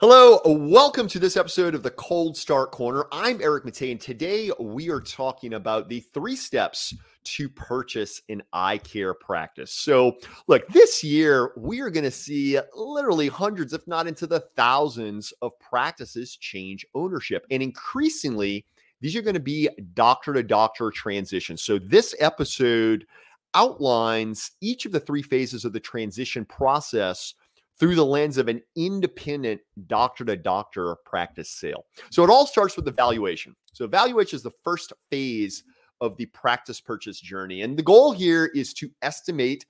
Hello, welcome to this episode of the Cold Start Corner. I'm Eric Matei, and today we are talking about the 3 steps to purchase an eye care practice. So, look, this year we are going to see literally hundreds, if not into the thousands, of practices change ownership. And increasingly, these are going to be doctor-to-doctor transitions. So, this episode outlines each of the 3 phases of the transition process through the lens of an independent doctor-to-doctor practice sale. So it all starts with the valuation. So valuation is the first phase of the practice purchase journey. And the goal here is to estimate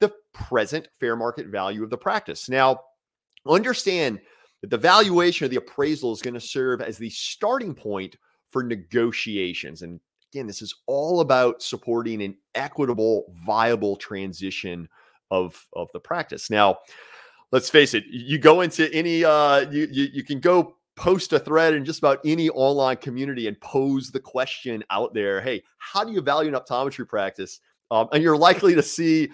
the present fair market value of the practice. Now, understand that the valuation or the appraisal is going to serve as the starting point for negotiations. And again, this is all about supporting an equitable, viable transition of the practice. Now, let's face it, you go into any, you can go post a thread in just about any online community and pose the question out there, hey, how do you value an optometry practice? And you're likely to see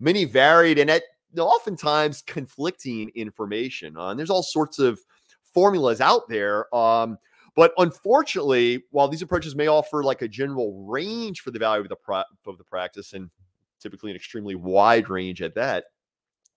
many varied and oftentimes conflicting information. And there's all sorts of formulas out there. But unfortunately, while these approaches may offer like a general range for the value of the practice, and typically an extremely wide range at that,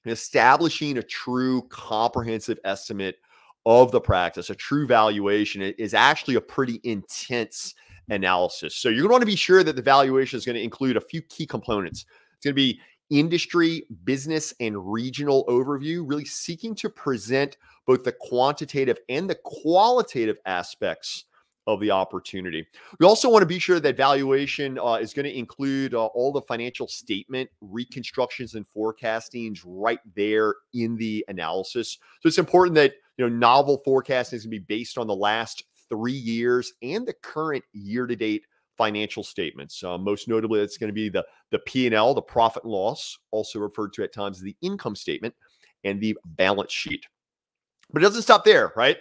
establishing a true comprehensive estimate of the practice, a true valuation, is actually a pretty intense analysis. So you're going to want to be sure that the valuation is going to include a few key components. It's going to be industry, business, and regional overview, really seeking to present both the quantitative and the qualitative aspects of the opportunity. We also want to be sure that valuation is going to include all the financial statement reconstructions and forecastings right there in the analysis. So it's important that novel forecasting is going to be based on the last 3 years and the current year-to-date financial statements. Most notably, that's going to be the P&L, the profit and loss, also referred to at times as the income statement, and the balance sheet. But it doesn't stop there, right?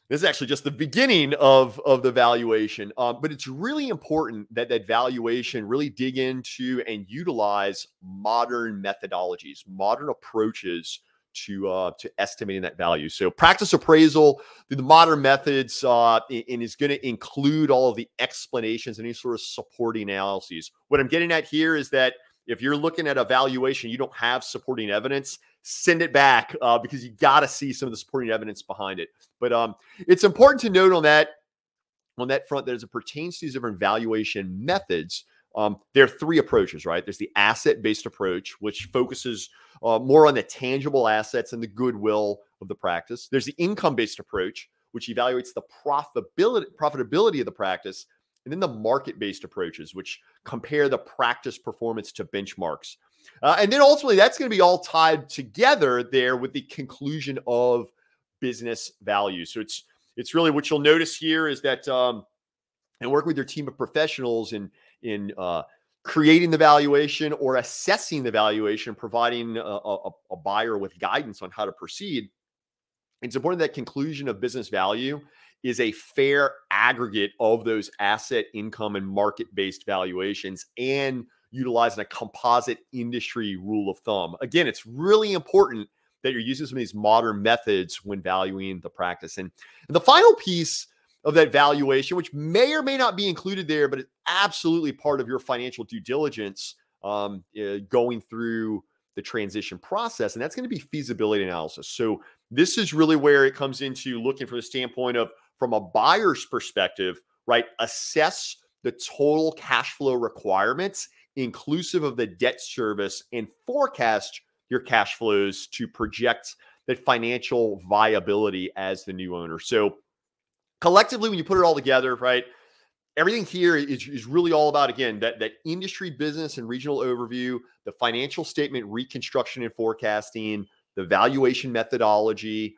This is actually just the beginning of the valuation, but it's really important that that valuation really dig into and utilize modern methodologies, modern approaches to estimating that value. So practice appraisal through the modern methods and is going to include all of the explanations and any sort of supporting analyses. What I'm getting at here is that if you're looking at a valuation, you don't have supporting evidence, send it back because you got to see some of the supporting evidence behind it. But it's important to note on that front that as it pertains to these different valuation methods, there are 3 approaches, right? There's the asset-based approach, which focuses more on the tangible assets and the goodwill of the practice. There's the income-based approach, which evaluates the profitability of the practice. And then the market-based approaches, which compare the practice performance to benchmarks. And then ultimately, that's going to be all tied together there with the conclusion of business value. So it's really what you'll notice here is that and working with your team of professionals in creating the valuation or assessing the valuation, providing a buyer with guidance on how to proceed. It's important that conclusion of business value is a fair aggregate of those asset, income, and market-based valuations and utilizing a composite industry rule of thumb. Again, it's really important that you're using some of these modern methods when valuing the practice. And the final piece of that valuation, which may or may not be included there, but it's absolutely part of your financial due diligence going through the transition process, and that's going to be feasibility analysis. So this is really where it comes into looking from the standpoint of, from a buyer's perspective, right? Assess the total cash flow requirements, inclusive of the debt service, and forecast your cash flows to project that financial viability as the new owner. So collectively, when you put it all together, right, everything here is really all about, again, that industry, business, and regional overview, the financial statement reconstruction and forecasting, the valuation methodology,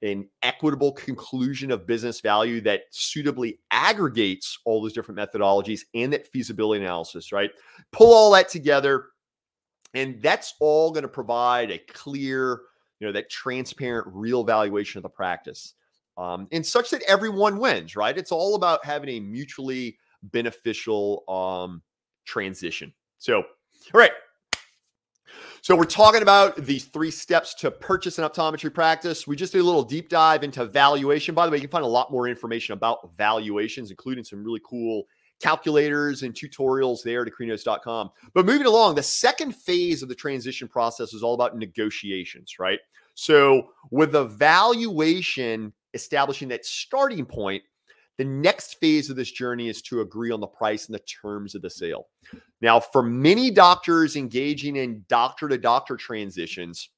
an equitable conclusion of business value that suitably aggregates all those different methodologies, and that feasibility analysis, right? Pull all that together, and that's all going to provide a clear, that transparent, real valuation of the practice. And such that everyone wins, right? It's all about having a mutually beneficial transition. So, all right. So we're talking about the 3 steps to purchase an optometry practice. We just did a little deep dive into valuation. By the way, you can find a lot more information about valuations, including some really cool calculators and tutorials there at Akrinos.com. But moving along, the second phase of the transition process is all about negotiations, right? So with the valuation establishing that starting point, the next phase of this journey is to agree on the price and the terms of the sale. Now, for many doctors engaging in doctor-to-doctor transitions,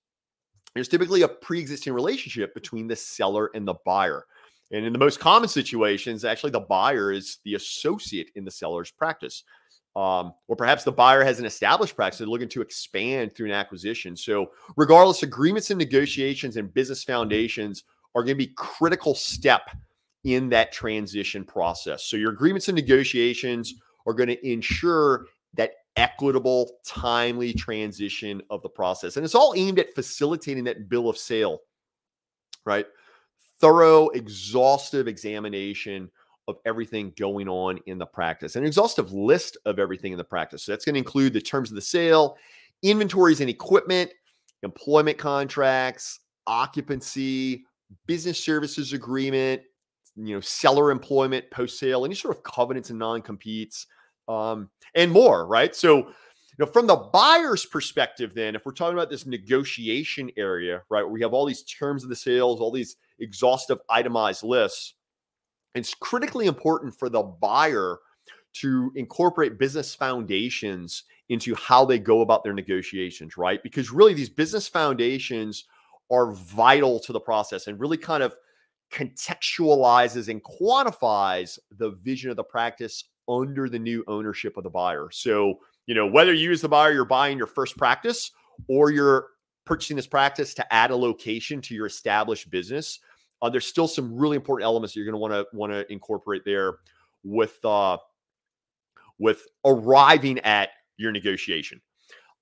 there's typically a pre-existing relationship between the seller and the buyer. And in the most common situations, actually, the buyer is the associate in the seller's practice. Or perhaps the buyer has an established practice they're looking to expand through an acquisition. So regardless, agreements and negotiations and business foundations are going to be critical step in that transition process. So your agreements and negotiations are going to ensure that equitable, timely transition of the process. And it's all aimed at facilitating that bill of sale, right? Thorough, exhaustive examination of everything going on in the practice, an exhaustive list of everything in the practice. So that's going to include the terms of the sale, inventories and equipment, employment contracts, occupancy, business services agreement, seller employment, post-sale, any sort of covenants and non-competes, and more, right? So, from the buyer's perspective, then, if we're talking about this negotiation area, right, where we have all these terms of the sales, all these exhaustive itemized lists, it's critically important for the buyer to incorporate business foundations into how they go about their negotiations, right? Because really these business foundations are vital to the process and really kind of contextualizes and quantifies the vision of the practice under the new ownership of the buyer. So, whether you as the buyer, you're buying your first practice or you're purchasing this practice to add a location to your established business, there's still some really important elements that you're going to want to incorporate there with arriving at your negotiation.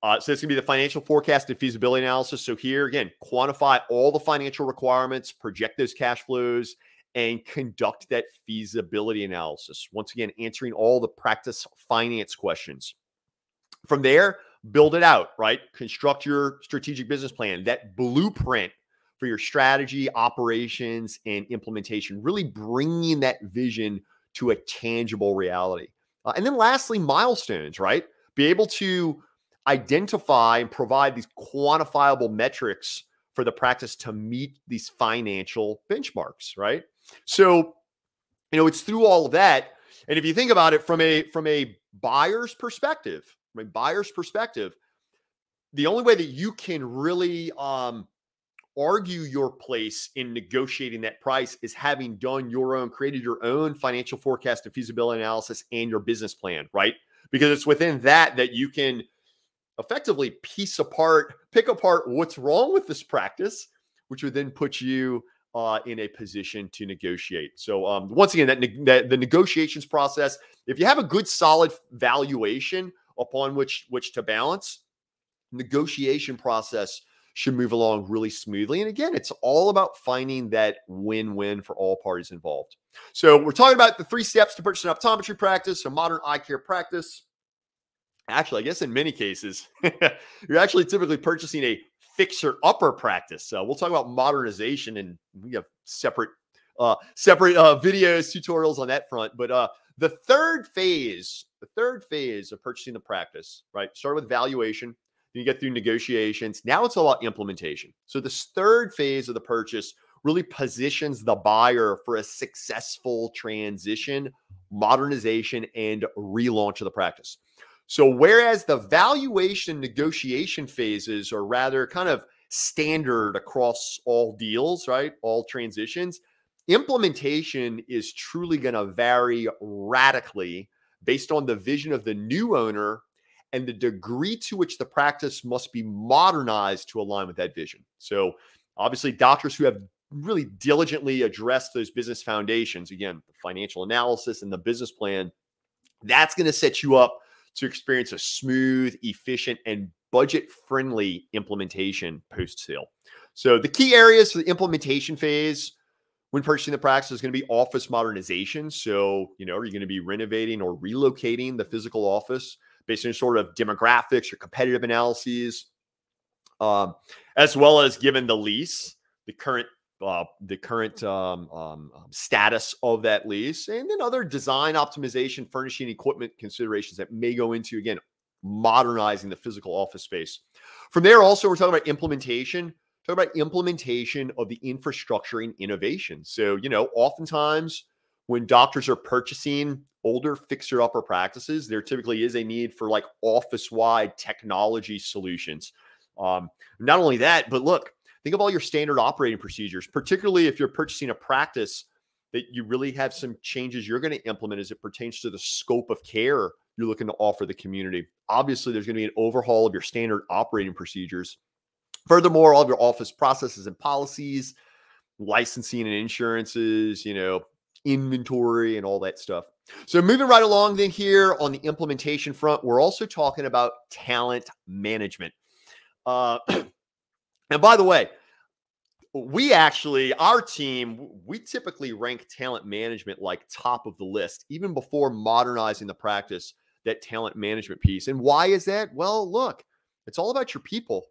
So it's going to be the financial forecast and feasibility analysis. So here, again, quantify all the financial requirements, project those cash flows, and conduct that feasibility analysis. Once again, answering all the practice finance questions. From there, build it out, right? Construct your strategic business plan, that blueprint for your strategy, operations, and implementation, really bringing that vision to a tangible reality. And then lastly, milestones, right? Be able to identify and provide these quantifiable metrics for the practice to meet these financial benchmarks, right? So, it's through all of that. And if you think about it from a buyer's perspective, the only way that you can really argue your place in negotiating that price is having created your own financial forecast and feasibility analysis and your business plan, right? Because it's within that you can effectively pick apart what's wrong with this practice, which would then put you in a position to negotiate. So once again, the negotiations process, if you have a good solid valuation upon which to balance, negotiation process should move along really smoothly. And again, it's all about finding that win-win for all parties involved. So we're talking about the 3 steps to purchase an optometry practice, a modern eye care practice. Actually, I guess in many cases, you're actually typically purchasing a fixer-upper practice. We'll talk about modernization, and we have separate videos, tutorials on that front. But the third phase of purchasing the practice, right? Start with valuation, then you get through negotiations. Now it's all about implementation. So this third phase of the purchase really positions the buyer for a successful transition, modernization, and relaunch of the practice. So whereas the valuation negotiation phases are rather kind of standard across all deals, right? All transitions, implementation is truly going to vary radically based on the vision of the new owner and the degree to which the practice must be modernized to align with that vision. So obviously doctors who have really diligently addressed those business foundations, again, the financial analysis and the business plan, that's going to set you up to experience a smooth, efficient, and budget-friendly implementation post-sale. So the key areas for the implementation phase when purchasing the practice is going to be office modernization. So, are you going to be renovating or relocating the physical office based on sort of demographics or competitive analyses? as well as given the lease, the current status of that lease, and then other design optimization, furnishing, equipment considerations that may go into, again, modernizing the physical office space. From there, also, we're talking about implementation. Talk about implementation of the infrastructure and innovation. So, oftentimes when doctors are purchasing older fixer-upper practices, there typically is a need for like office-wide technology solutions. Not only that, but look, think of all your standard operating procedures, particularly if you're purchasing a practice that you really have some changes you're going to implement as it pertains to the scope of care you're looking to offer the community. Obviously, there's going to be an overhaul of your standard operating procedures. Furthermore, all of your office processes and policies, licensing and insurances, inventory and all that stuff. So moving right along then here on the implementation front, we're also talking about talent management. And by the way, our team, we typically rank talent management like top of the list, even before modernizing the practice, that talent management piece. And why is that? Well, look, it's all about your people,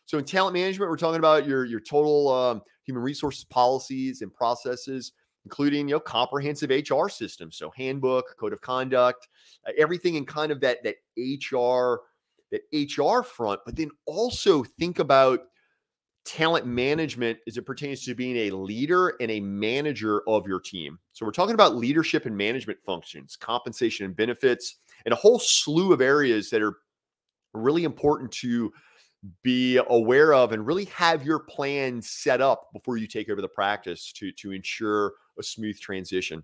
So in talent management, we're talking about your total human resources policies and processes, including, comprehensive HR systems. So handbook, code of conduct, everything in kind of that HR front, but then also think about talent management as it pertains to being a leader and a manager of your team. So we're talking about leadership and management functions, compensation and benefits, and a whole slew of areas that are really important to be aware of and really have your plan set up before you take over the practice to ensure a smooth transition.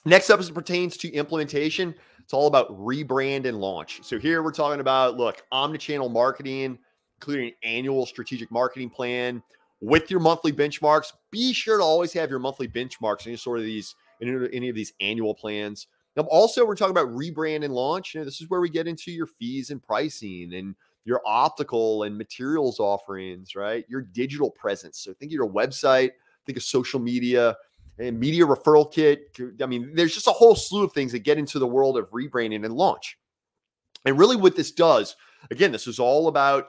Next up, as it pertains to implementation, it's all about rebrand and launch. So here we're talking about, look, omnichannel marketing, including an annual strategic marketing plan with your monthly benchmarks. Be sure to always have your monthly benchmarks in any of these annual plans. Now, also, we're talking about rebrand and launch. This is where we get into your fees and pricing and your optical and materials offerings, right? Your digital presence. So think of your website, think of social media and media referral kit. I mean, there's just a whole slew of things that get into the world of rebranding and launch. And really what this does, again, this is all about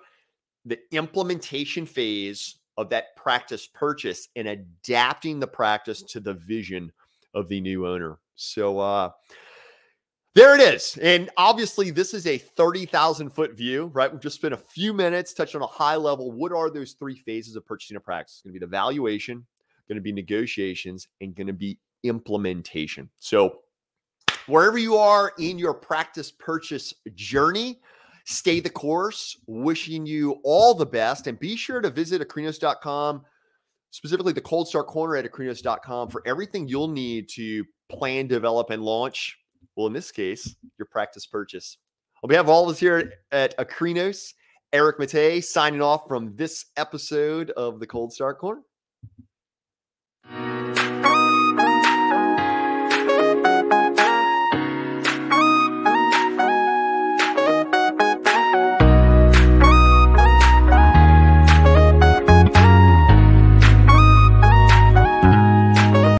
the implementation phase of that practice purchase and adapting the practice to the vision of the new owner. So there it is. And obviously this is a 30,000-foot view, right? We've just spent a few minutes touching on a high level. What are those three phases of purchasing a practice? It's going to be the valuation, going to be negotiations, and going to be implementation. So wherever you are in your practice purchase journey, stay the course. Wishing you all the best. And be sure to visit Akrinos.com, specifically the Cold Start Corner at Akrinos.com, for everything you'll need to plan, develop, and launch, well, in this case, your practice purchase. On behalf of all of us here at Akrinos, Eric Matei signing off from this episode of the Cold Start Corner.